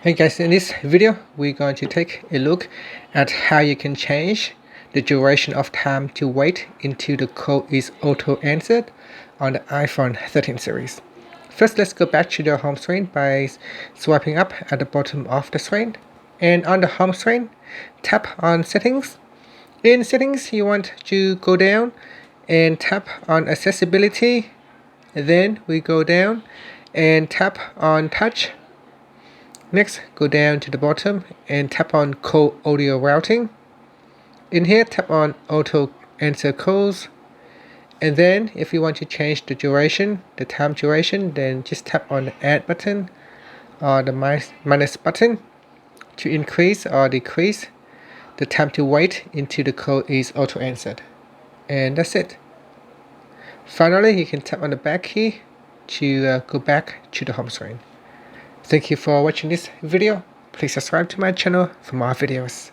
Hey guys, in this video we're going to take a look at how you can change the duration of time to wait until the call is auto answered on the iPhone 13 series. First, let's go back to the home screen by swiping up at the bottom of the screen, and on the home screen tap on settings. In settings you want to go down and tap on accessibility, then we go down and tap on touch. Next, go down to the bottom and tap on Call Audio Routing. In here, tap on Auto Answer Calls. And then, if you want to change the duration, the time duration, then just tap on the Add button or the minus button to increase or decrease the time to wait until the call is auto answered. And that's it. Finally, you can tap on the back key to go back to the home screen. Thank you for watching this video. Please subscribe to my channel for more videos.